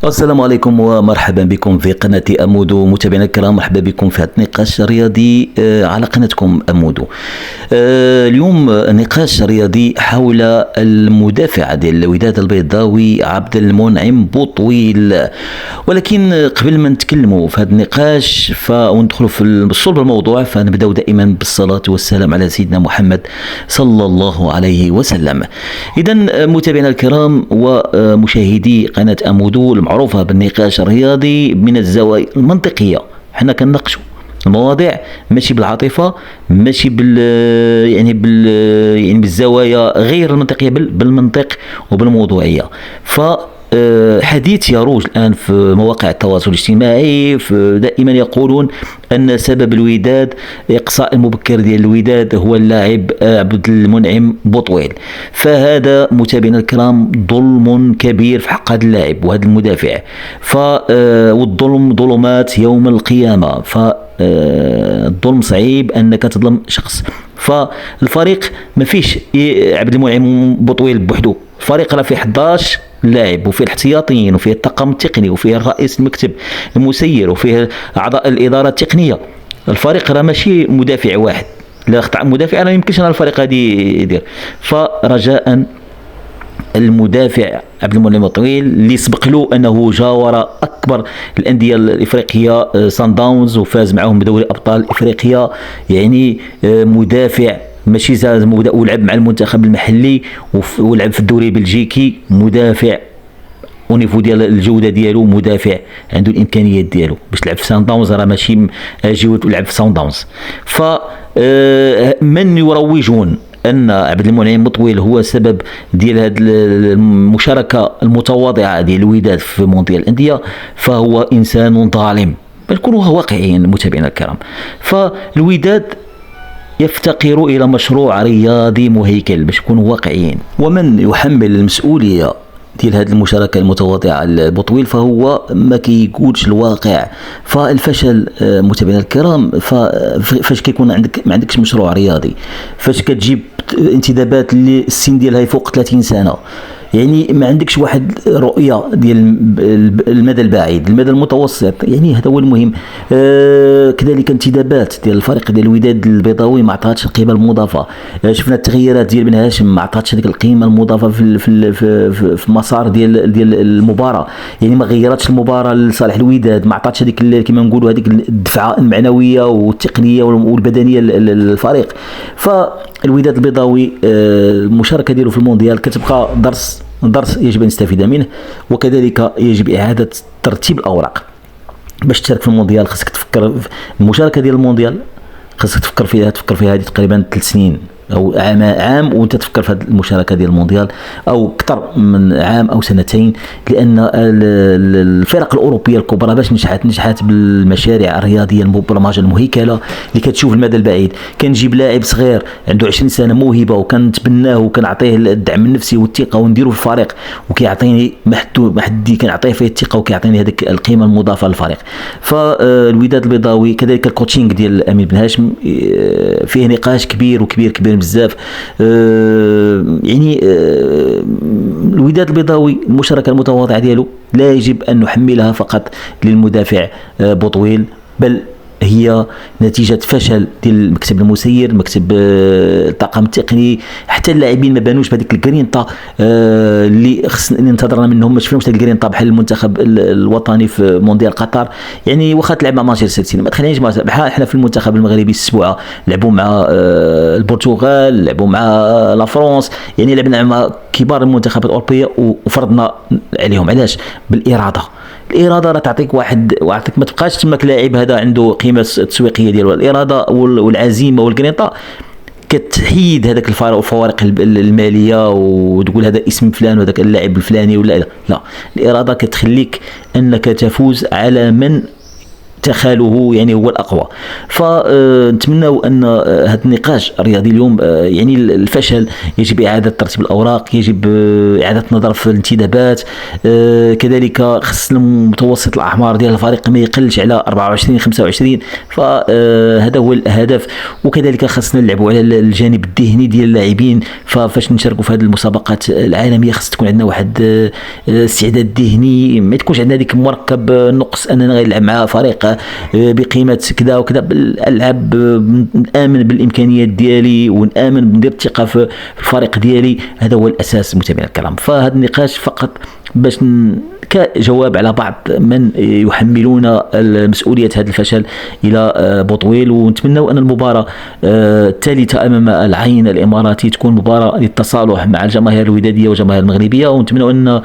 السلام عليكم ومرحبا بكم في قناة أمودو. متابعينا الكرام، مرحبا بكم في هذا النقاش الرياضي على قناتكم أمودو. اليوم نقاش رياضي حول المدافع ديال الوداد البيضاوي عبد المنعم بوطويل. ولكن قبل ما نتكلموا في هذا النقاش وندخلوا في صلب الموضوع، فنبداو دائما بالصلاة والسلام على سيدنا محمد صلى الله عليه وسلم. إذن متابعينا الكرام ومشاهدي قناة أمودو معروفة بالنقاش الرياضي من الزوايا المنطقية، حنا كنناقشوا المواضيع ماشي بالعاطفة، ماشي يعني بالزوايا غير المنطقية، بالمنطق وبالموضوعية. حديث يروج الآن في مواقع التواصل الاجتماعي، دائما يقولون أن سبب الوداد إقصاء المبكر ديال الوداد هو اللاعب عبد المنعم بوطويل. فهذا متابعينا الكرام ظلم كبير في حق هذا اللاعب وهذا المدافع، والظلم ظلمات يوم القيامة. الظلم صعيب أنك تظلم شخص. فالفريق ما فيش عبد المنعم بوطويل بوحده، الفريق راه فيه 11 لاعب، وفيه الاحتياطيين، وفيه الطاقم التقني، وفيه رئيس المكتب المسير، وفيه اعضاء الاداره التقنيه. الفريق راه ماشي مدافع واحد، لا اخطا مدافع راه يمكنش الفريق غادي يدير. فرجاء المدافع عبد المنعم بوطويل اللي سبق له انه جاور اكبر الانديه الافريقيه سان داونز وفاز معهم بدوري ابطال افريقيا، يعني مدافع ماشي زاد مبدا، ولعب مع المنتخب المحلي ولعب في الدوري البلجيكي، مدافع ونيفو ديال الجوده ديالو، مدافع عنده الامكانيات ديالو باش تلعب في سان داونز، راه ماشي اجي ولعب في سان داونز. فمن يروجون ان عبد المنعم بوطويل هو سبب ديال هذه المشاركه المتواضعه ديال الوداد في مونديال الانديه، فهو انسان ظالم. نكونوا واقعيين متابعينا الكرام، فالوداد يفتقر إلى مشروع رياضي مهيكل باش نكونوا واقعيين. ومن يحمل المسؤولية ديال هذه المشاركة المتواضعة لبوطويل فهو ما كيقولش الواقع. فالفشل متابعينا الكرام، فاش كيكون عندك ما عندكش مشروع رياضي، فاش كتجيب انتدابات اللي السن ديالها فوق 30 سنة، يعني ما عندكش واحد رؤية ديال المدى البعيد، المدى المتوسط، يعني هذا هو المهم. كذلك انتدابات ديال الفريق ديال الوداد البيضاوي ما عطاتش القيمة المضافة. شفنا التغييرات ديال بن هاشم ما عطاتش هذيك القيمة المضافة في المسار ديال المباراة، يعني ما غيرتش المباراة لصالح الوداد، ما عطاتش هذيك كما نقولوا هذيك الدفعة المعنوية والتقنية والبدنية للفريق. فالوداد البيضاوي المشاركة ديالو في المونديال كتبقى درس يجب أن نستفيد منه، وكذلك يجب إعادة ترتيب الأوراق. باش تشارك في المونديال خاصك تفكر في المشاركة ديال المونديال، خاصك تفكر فيها هذه تقريبا 3 سنين او عام وانت تفكر في هذه المشاركه ديال المونديال، او اكثر من عام او سنتين، لان الفرق الاوروبيه الكبرى باش نجحت بالمشاريع الرياضيه المبرمجه المهيكله اللي كتشوف المدى البعيد. كنجيب لاعب صغير عنده 20 سنه موهبه وكنتبناه وكنعطيه الدعم النفسي والثقه ونديرو في الفريق، وكيعطيني ما حد كنعطيه فيه الثقه وكيعطيني هذيك القيمه المضافه للفريق. فالوداد البيضاوي كذلك الكوتشينغ ديال امين بن هاشم فيه نقاش كبير بزاف. يعني الوداد البيضاوي المشاركة المتواضعة ديالو لا يجب أن نحملها فقط للمدافع بوطويل، بل هي نتيجة فشل ديال المكتب المسير، مكتب الطاقم التقني، حتى اللاعبين ما بانوش بهذيك الجرينطا اللي انتظرنا منهم. ما شفناش هذيك الجرينطا بحال المنتخب الوطني في مونديال قطر، يعني واخا تلعب مع مانشستر سيتي ما تخلينيش بحال احنا في المنتخب المغربي السبوعه لعبوا مع البرتغال، لعبوا مع لا فرنسا، يعني لعبنا مع كبار المنتخبات الاوروبيه وفرضنا عليهم. علاش؟ بالاراده. الاراده راه تعطيك وعطيك ما تبقاش تماك لاعب هذا عنده قيمه تسويقيه ديالو. الاراده والعزيمه والجرينطا كتحيد هذاك الفوارق الماليه وتقول هذا اسم فلان وهذاك اللاعب الفلاني ولا لا. الاراده كتخليك انك تفوز على من تخاله يعني هو الأقوى. فنتمنى أن هذا النقاش الرياضي اليوم يعني الفشل يجب إعادة ترتيب الأوراق، يجب إعادة النظر في الانتدابات، كذلك خص متوسط الأعمار ديال الفريق ما يقلش على 24-25، فهذا هو الهدف. وكذلك خصنا نلعبوا على الجانب الذهني ديال اللاعبين، فاش نشاركوا في هذه المسابقات العالمية خص تكون عندنا واحد استعداد ذهني، ما تكونش عندنا هذيك مركب نقص أننا غنلعب مع فريق بقيمة كذا وكذا. بالألعاب نآمن بالإمكانيات ديالي ونآمن بندير الثقة في الفريق ديالي، هذا هو الأساس متابعينا الكرام. فهذا النقاش فقط باش كجواب على بعض من يحملون مسؤولية هذا الفشل إلى بوطويل. ونتمنى أن المباراة الثالثة أمام العين الإماراتي تكون مباراة للتصالح مع الجماهير الودادية والجماهير المغربية. ونتمنى أن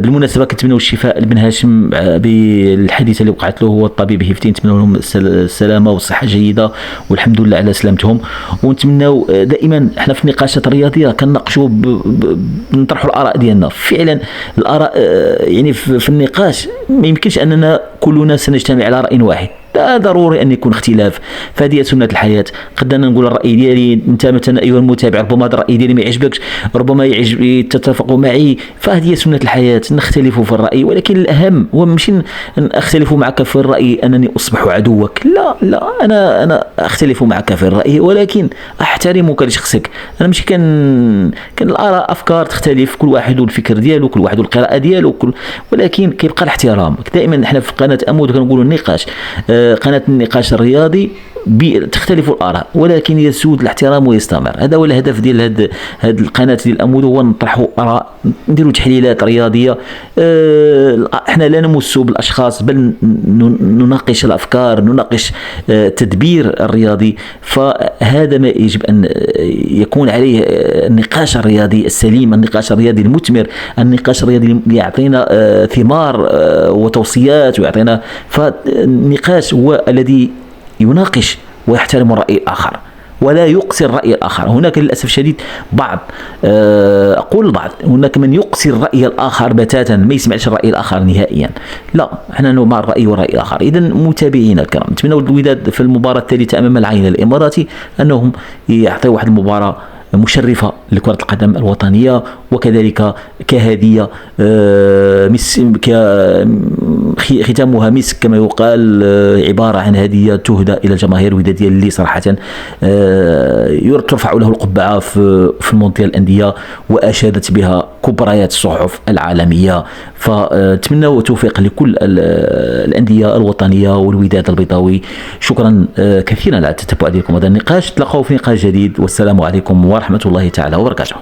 بالمناسبة كنتمنى الشفاء لبن هاشم بالحادثة اللي وقعت له، هو الطبيب هيفتي، نتمنى لهم السلامة والصحة الجيدة والحمد لله على سلامتهم. ونتمنى دائما احنا في النقاشات الرياضية كنناقشوا نطرحوا الآراء ديالنا. فعلا الآراء يعني في النقاش ما يمكنش أننا كلنا سنجتمع على رأي واحد، لا ضروري أن يكون اختلاف، فهذه سنة الحياة. قد أنا نقول الرأي ديالي، أنت مثلا أيها المتابع ربما هذا الرأي ديالي ما يعجبكش، ربما يعجب تتفق معي، فهذه سنة الحياة، نختلف في الرأي. ولكن الأهم هو مش أختلف معك في الرأي أنني أصبح عدوك، لا أنا أختلف معك في الرأي ولكن أحترمك لشخصك. أنا مش كان الآراء أفكار تختلف، كل واحد والفكر ديالو، كل واحد والقراءة ديالو، ولكن كيبقى الاحترام. دائما احنا في قناة أمود كنقولوا النقاش، قناة النقاش الرياضي تختلف الآراء ولكن يسود الاحترام ويستمر. هذا هو الهدف ديال هذه القناة ديال أمود، هو نطرحوا آراء، نديروا تحليلات رياضية. احنا لا نمس بالأشخاص بل نناقش الأفكار، نناقش التدبير الرياضي. فهذا ما يجب أن يكون عليه النقاش الرياضي السليم، النقاش الرياضي المثمر، النقاش الرياضي اللي يعطينا ثمار وتوصيات ويعطينا. فالنقاش هو الذي يناقش ويحترم الرأي الآخر ولا يقصي الرأي الآخر. هناك للأسف الشديد أقول البعض، هناك من يقصي الرأي الآخر بتاتا، ما يسمعش الرأي الآخر نهائيا. لا، احنا مع الرأي والرأي الآخر. إذن متابعينا الكرام، نتمنى الوداد في المباراة الثالثة أمام العين الإماراتي أنهم يعطيوا واحد المباراة مشرفة لكرة القدم الوطنية، وكذلك كهدية ختامها مسك كما يقال، عبارة عن هدية تهدى إلى الجماهير الودادية اللي صراحة ترفع له القبعة في المونديال الأندية وأشادت بها كبريات الصحف العالمية. فأتمنى وتوفيق لكل الأندية الوطنية والوداد البيضاوي. شكرا كثيرا على التتبع ديالكم هذا النقاش. تلقوا في نقاش جديد، والسلام عليكم ورحمة الله تعالى وبركاته.